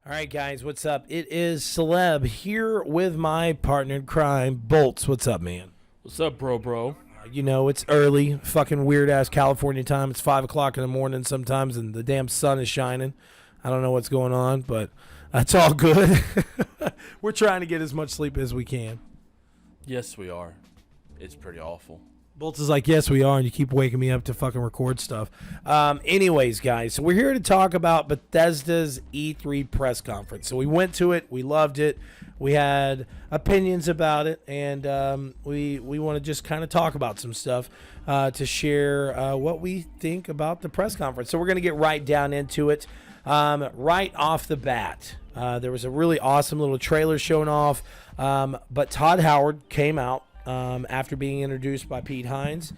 All right, guys, what's up? It is Celeb here with my partner in crime, Bolts. What's up, man? What's up, bro? It's early, fucking weird-ass California time. It's 5 o'clock in the morning sometimes, and the damn sun is shining. I don't know what's going on, but that's all good. We're trying to get as much sleep as we can. Yes, we are. It's pretty awful. Bolts is like, yes, we are, and you keep waking me up to fucking record stuff. Anyways, guys, so we're here to talk about Bethesda's E3 Press Conference. So we went to it. We loved it. We had opinions about it, and we want to just kind of talk about some stuff to share what we think about the press conference. So we're going to get right down into it. Right off the bat, there was a really awesome little trailer shown off, but Todd Howard came out after being introduced by Pete Hines,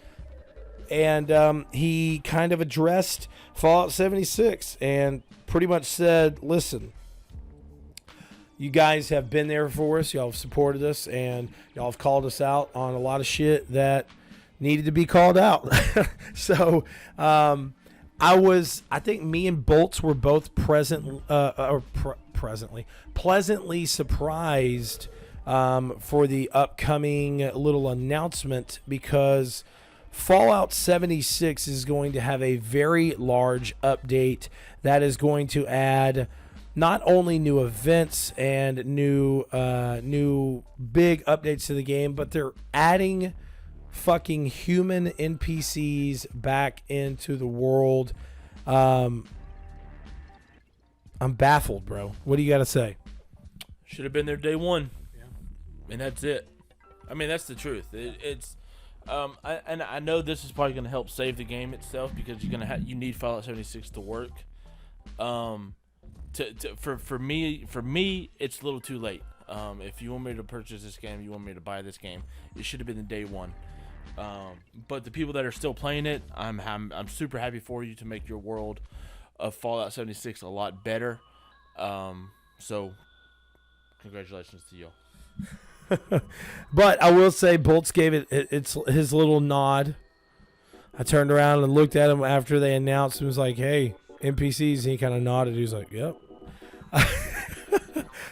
and he kind of addressed Fallout 76 and pretty much said, listen, you guys have been there for us, y'all have supported us, and y'all have called us out on a lot of shit that needed to be called out. So I think me and Bolts were both pleasantly surprised for the upcoming little announcement, because Fallout 76 is going to have a very large update that is going to add not only new events and new big updates to the game, but they're adding fucking human NPCs back into the world. I'm baffled, bro. What do you got to say? Should have been there day one. And that's it. I mean, that's the truth. I know this is probably going to help save the game itself, because you need Fallout 76 to work. For me, it's a little too late. If you want me to purchase this game, you want me to buy this game, it should have been the day one. But the people that are still playing it, I'm super happy for you to make your world of Fallout 76 a lot better. So congratulations to y'all. But I will say, Bolts gave it's his little nod. I turned around and looked at him after they announced and was like, hey, NPCs, and he kind of nodded. He was like, yep.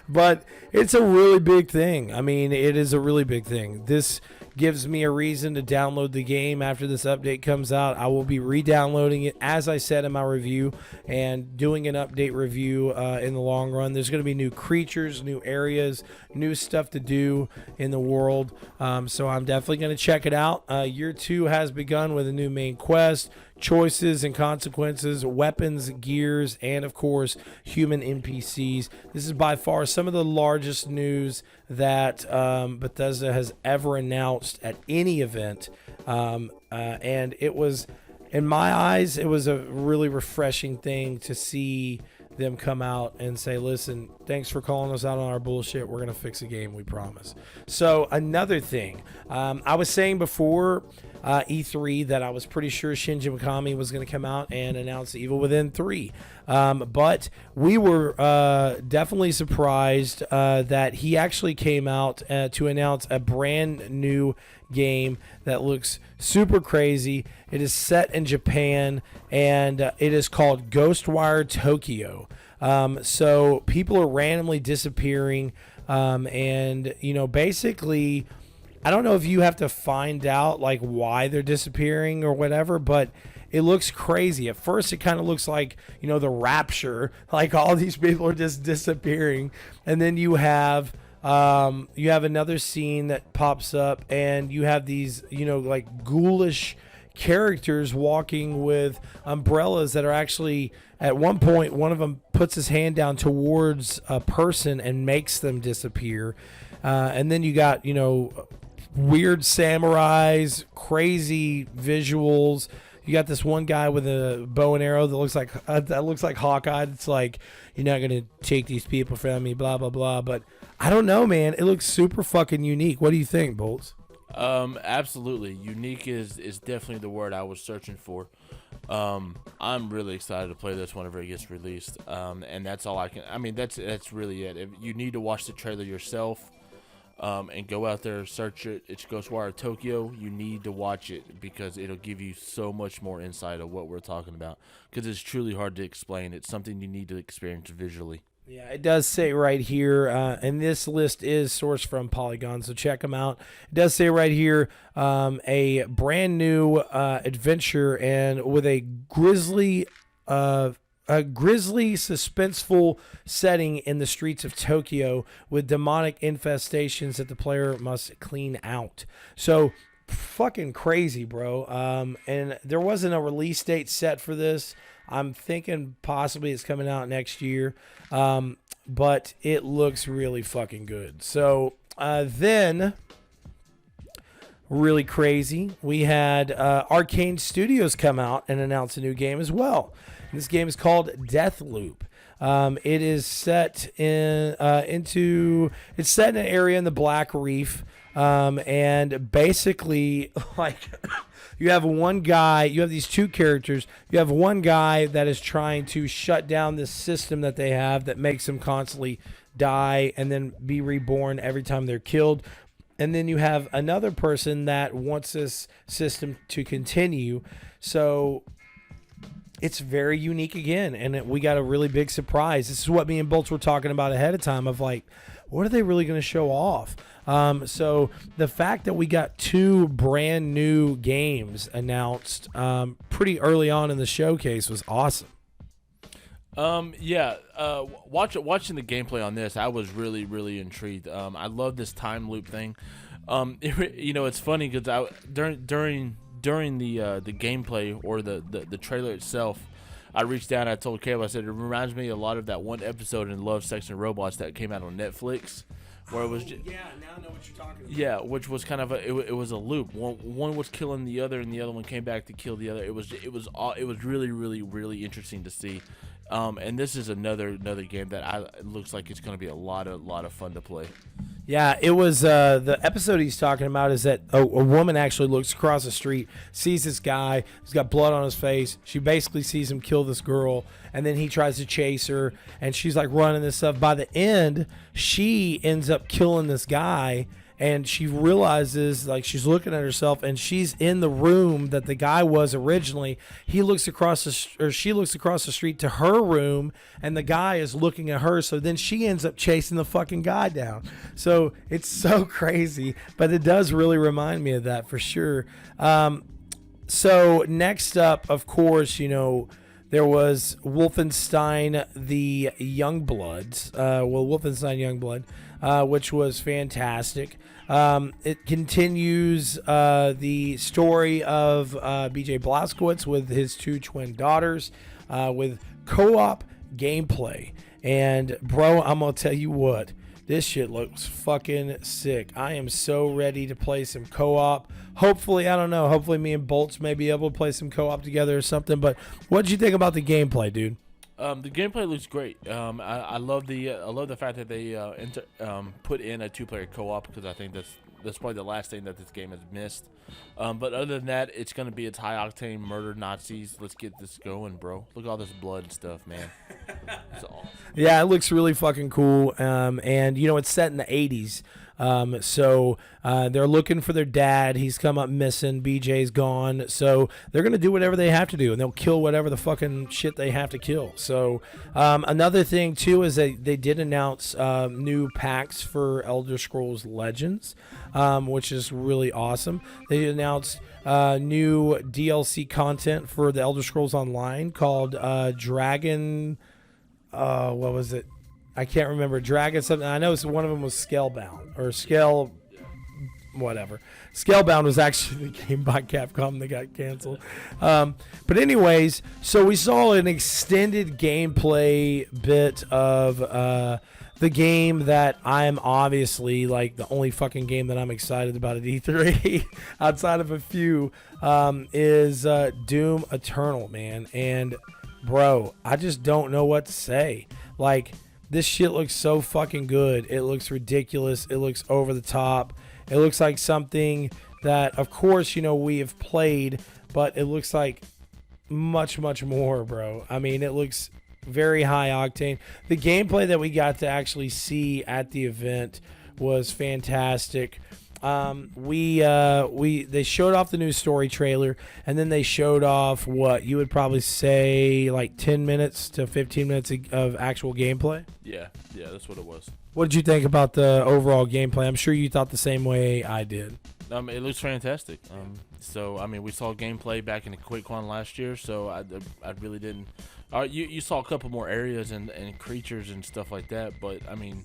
But it's a really big thing. I mean, it is a really big thing. This gives me a reason to download the game after this update comes out. I will be re-downloading it, as I said in my review, and doing an update review in the long run. There's going to be new creatures, new areas, new stuff to do in the world. So I'm definitely going to check it out. Year 2 has begun with a new main quest, choices and consequences, weapons, gears, and of course human NPCs. This is by far some of the largest news that Bethesda has ever announced at any event, and it was, in my eyes, it was a really refreshing thing to see them come out and say, listen, thanks for calling us out on our bullshit. We're going to fix the game, we promise. So another thing, I was saying before E3 that I was pretty sure Shinji Mikami was going to come out and announce Evil Within 3. But we were definitely surprised that he actually came out to announce a brand new game that looks super crazy. It is set in Japan, and it is called Ghostwire Tokyo. So people are randomly disappearing, and basically, I don't know if you have to find out like why they're disappearing or whatever, but it looks crazy. At first, it kind of looks like, the Rapture, like all these people are just disappearing, and then you have another scene that pops up, and you have these, like ghoulish characters walking with umbrellas that are actually, at one point, one of them puts his hand down towards a person and makes them disappear. And then you got, weird samurais, crazy visuals. You got this one guy with a bow and arrow that looks like Hawkeye. It's like, you're not gonna take these people from me, blah blah blah. But I don't know, man. It looks super fucking unique. What do you think, Bolts? Absolutely. Unique is definitely the word I was searching for. I'm really excited to play this whenever it gets released. And that's all I can. I mean, that's really it. If you need to watch the trailer yourself. And go out there, search it. It's Ghostwire Tokyo. You need to watch it, because it'll give you so much more insight of what we're talking about, because it's truly hard to explain. It's something you need to experience visually. Yeah, it does say right here, and this list is sourced from Polygon, so check them out. It does say right here, a brand new adventure and with a grisly, suspenseful setting in the streets of Tokyo with demonic infestations that the player must clean out. So fucking crazy, bro. And there wasn't a release date set for this. I'm thinking possibly it's coming out next year, but it looks really fucking good. So then, really crazy, we had Arcane Studios come out and announce a new game as well. This game is called Deathloop. It is set in it's set in an area in the Black Reef, and basically like. You have one guy, you have these two characters. You have one guy that is trying to shut down this system that they have that makes them constantly die and then be reborn every time they're killed. And then you have another person that wants this system to continue. So it's very unique again. And we got a really big surprise. This is what me and Bolts were talking about ahead of time of like, what are they really going to show off? So the fact that we got two brand new games announced pretty early on in the showcase was awesome. Watching the gameplay on this, I was really, really intrigued. I love this time loop thing. It's funny because during the gameplay or the trailer itself, I reached down and I told Caleb, I said, it reminds me a lot of that one episode in Love, Sex, and Robots that came out on Netflix. Where it was now I know what you're talking about. Yeah, which was kind of it was a loop. One was killing the other, and the other one came back to kill the other. It was really, really, really interesting to see. And this is another game that it looks like it's going to be a lot of fun to play. Yeah, it was the episode he's talking about is that a woman actually looks across the street, sees this guy, he's got blood on his face. She basically sees him kill this girl, and then he tries to chase her, and she's like running this stuff. By the end, she ends up killing this guy, and she realizes, like, she's looking at herself, and she's in the room that the guy was originally. She looks across the street to her room, and the guy is looking at her. So then she ends up chasing the fucking guy down. So it's so crazy, but it does really remind me of that for sure. So next up, of course, there was Wolfenstein Youngblood, which was fantastic. It continues the story of B.J. Blazkowicz with his two twin daughters with co-op gameplay. And, bro, I'm going to tell you what. This shit looks fucking sick. I am so ready to play some co-op. Hopefully, I don't know. Hopefully me and Bolts may be able to play some co-op together or something. But what did you think about the gameplay, dude? The gameplay looks great. I love the fact that they put in a two-player co-op because I think that's probably the last thing that this game has missed. But other than that, it's gonna be high octane murder Nazis. Let's get this going, bro. Look at all this blood and stuff, man. It's awesome. Yeah, it looks really fucking cool. And it's set in the 80s. So they're looking for their dad. He's come up missing. BJ's gone. So they're going to do whatever they have to do, and they'll kill whatever the fucking shit they have to kill. So another thing, too, is they did announce new packs for Elder Scrolls Legends, which is really awesome. They announced new DLC content for the Elder Scrolls Online called Dragon... what was it? I can't remember. Dragon something. I know one of them was Scalebound or Scale, whatever. Scalebound was actually the game by Capcom that got canceled. But anyways, so we saw an extended gameplay bit of the game that I'm obviously like the only fucking game that I'm excited about at E3 outside of a few is Doom Eternal, man. And bro, I just don't know what to say. Like, this shit looks so fucking good. It looks ridiculous. It looks over the top. It looks like something that, of course, we have played, but it looks like much, much more, bro. I mean, it looks very high octane. The gameplay that we got to actually see at the event was fantastic. they showed off the new story trailer, and then they showed off what you would probably say like 10 minutes to 15 minutes of actual gameplay. Yeah, that's what it was. What did you think about the overall gameplay? I'm sure you thought the same way I did. It looks fantastic. So I mean, we saw gameplay back in the QuakeCon last year, so I really didn't. You saw a couple more areas and creatures and stuff like that, but I mean,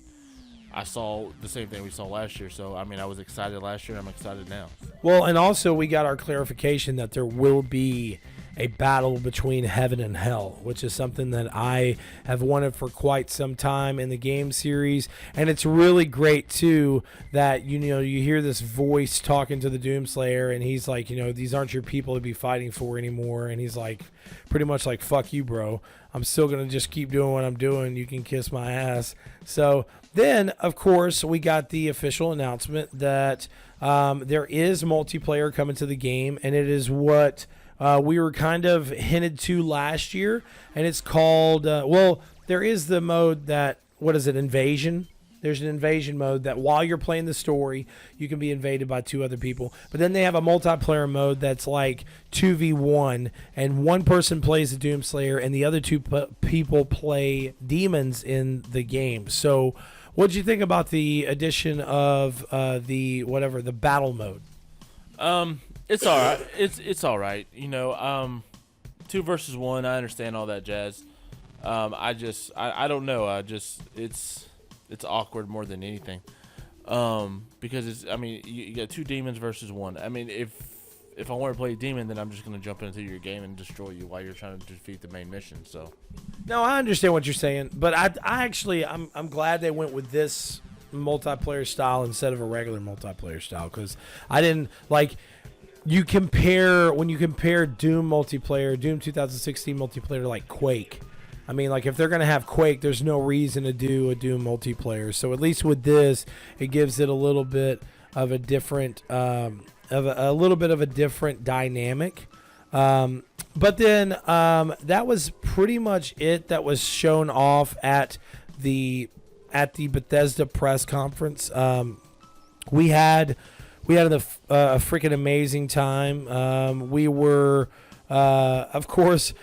I saw the same thing we saw last year. So I mean, I was excited last year. I'm excited now. Well, and also we got our clarification that there will be a battle between heaven and hell, which is something that I have wanted for quite some time in the game series. And it's really great too that you hear this voice talking to the Doomslayer, and he's like, these aren't your people to be fighting for anymore. And he's like, pretty much like, fuck you, bro. I'm still gonna just keep doing what I'm doing. You can kiss my ass. So then, of course, we got the official announcement that there is multiplayer coming to the game, and it is what we were kind of hinted to last year, and it's called, there is the mode that, Invasion? There's an invasion mode that while you're playing the story, you can be invaded by 2 other people. But then they have a multiplayer mode that's like 2v1, and one person plays the Doomslayer, and the other 2 people play demons in the game. So what did you think about the addition of the battle mode? It's all right. It's all right. 2 versus 1. I understand all that jazz. I don't know. It's awkward more than anything. Because you got 2 demons versus 1. I mean, if I want to play a demon, then I'm just gonna jump into your game and destroy you while you're trying to defeat the main mission. So. No, I understand what you're saying, but I'm glad they went with this multiplayer style instead of a regular multiplayer style, because I didn't like. When you compare Doom multiplayer, Doom 2016 multiplayer to like Quake. I mean, like if they're gonna have Quake, there's no reason to do a Doom multiplayer. So at least with this, it gives it a little bit of a different, dynamic. But then that was pretty much it that was shown off at the Bethesda press conference. We had a freaking amazing time. We were, of course,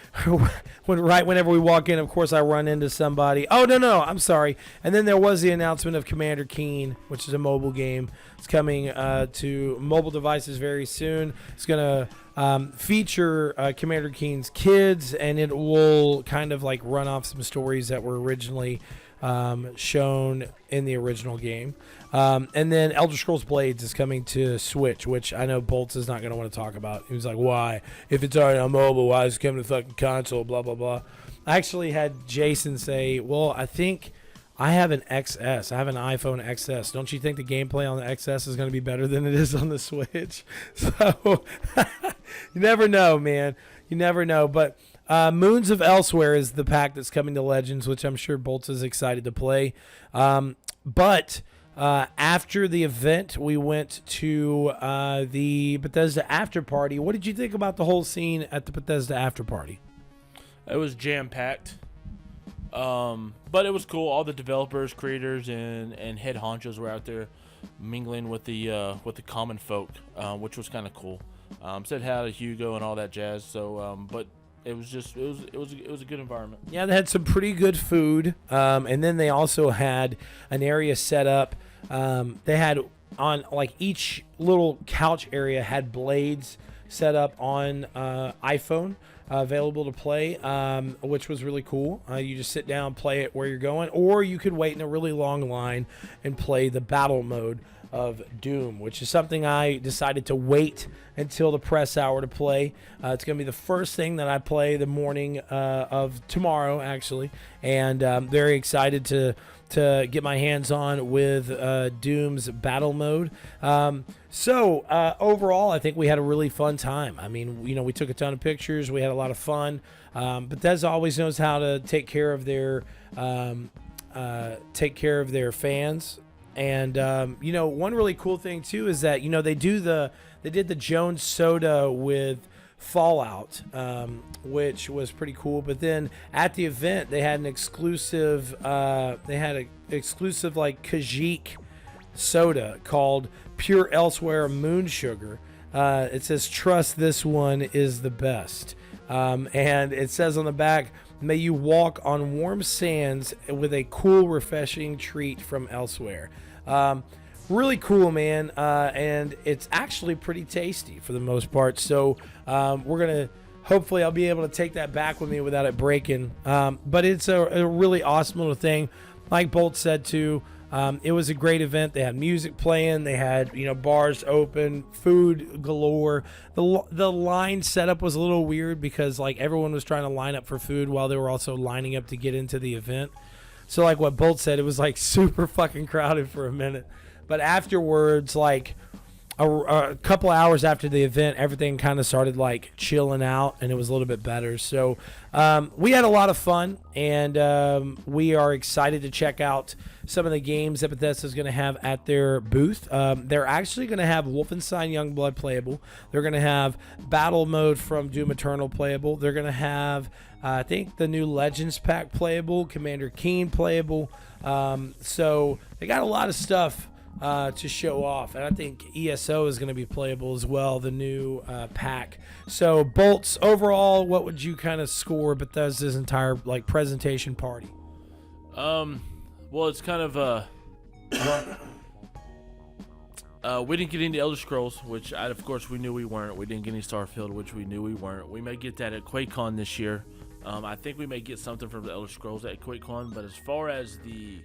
whenever we walk in, of course, I run into somebody. Oh, no, I'm sorry. And then there was the announcement of Commander Keen, which is a mobile game. It's coming to mobile devices very soon. It's going to feature Commander Keen's kids, and it will kind of like run off some stories that were originally shown in the original game. And then Elder Scrolls Blades is coming to Switch, which I know Bolts is not going to want to talk about. He was like, why? If it's already on mobile, why is it coming to fucking console, blah, blah, blah. I actually had Jason say, well, I think I have an XS. I have an iPhone XS. Don't you think the gameplay on the XS is going to be better than it is on the Switch? So you never know, man. You never know. But Moons of Elsewhere is the pack that's coming to Legends, which I'm sure Bolts is excited to play. But after the event, we went to the Bethesda after party. What did you think about the whole scene at the Bethesda after party? It was jam-packed. But it was cool. All the developers, creators, and head honchos were out there mingling with the common folk, which was kind of cool. Said hi to Hugo and all that jazz. So, but it was a good environment. Yeah, they had some pretty good food, and then they also had an area set up. They had on like each little couch area had blades set up on iPhone. Available to play, which was really cool. You just sit down, play it where you're going, or you could wait in a really long line and play the battle mode of Doom, which is something I decided to wait until the press hour to play. It's going to be the first thing that I play the morning of tomorrow, actually, and I'm very excited to get my hands on with Doom's battle mode. So overall, I think we had a really fun time. I mean, we took a ton of pictures. We had a lot of fun. Bethesda always knows how to take care of their fans. And one really cool thing too is that they did the Jones Soda with Fallout, which was pretty cool. But then at the event, they had an exclusive like Khajiit soda called Pure Elsewhere Moon Sugar. It says, "Trust this one is the best." And it says on the back, "May you walk on warm sands with a cool, refreshing treat from elsewhere." Really cool, man. And it's actually pretty tasty for the most part. So we're going to, hopefully I'll be able to take that back with me without it breaking. But it's a really awesome little thing. Like Bolt said too, it was a great event. They had music playing. They had, bars open, food galore. The line setup was a little weird because like everyone was trying to line up for food while they were also lining up to get into the event. So like what Bolt said, it was like super fucking crowded for a minute. But afterwards, like a couple hours after the event, everything kind of started like chilling out and it was a little bit better. So we had a lot of fun, and we are excited to check out some of the games that Bethesda is going to have at their booth. They're actually going to have Wolfenstein Youngblood playable. They're going to have Battle Mode from Doom Eternal playable. They're going to have, I think, the new Legends Pack playable, Commander Keen playable. So they got a lot of stuff to show off, and I think ESO is going to be playable as well, the new pack. So Bolts, overall, what would you kind of score Bethesda's entire like presentation party? Well, it's kind of we didn't get into Elder Scrolls, which of course we knew we weren't. We didn't get any Starfield, which we knew we weren't. We may get that at QuakeCon this year. I think we may get something from the Elder Scrolls at QuakeCon, but as far as the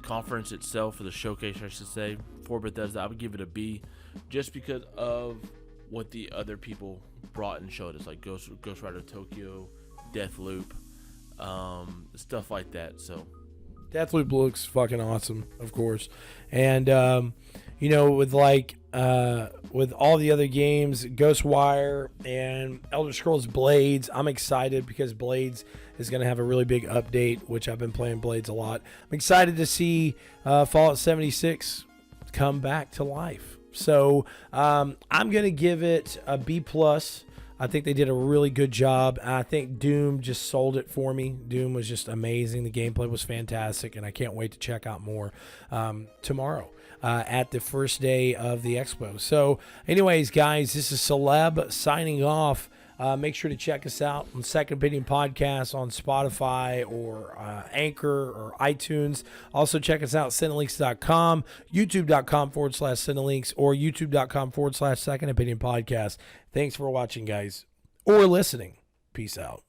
conference itself, or the showcase, I should say, for Bethesda, I would give it a B, just because of what the other people brought and showed us, like Ghost Rider Tokyo, Deathloop, stuff like that. So Deathloop looks fucking awesome, of course, and with like with all the other games, Ghostwire and Elder Scrolls Blades, I'm excited because Blades is going to have a really big update, which I've been playing Blades a lot. I'm excited to see Fallout 76 come back to life. So I'm going to give it a B+. I think they did a really good job. I think Doom just sold it for me. Doom was just amazing. The gameplay was fantastic, and I can't wait to check out more tomorrow at the first day of the expo. So anyways, guys, this is Celeb signing off. Make sure to check us out on Second Opinion Podcast on Spotify or Anchor or iTunes. Also, check us out, Cinelinx.com, YouTube.com/Cinelinx, or YouTube.com/Second Opinion Podcast. Thanks for watching, guys, or listening. Peace out.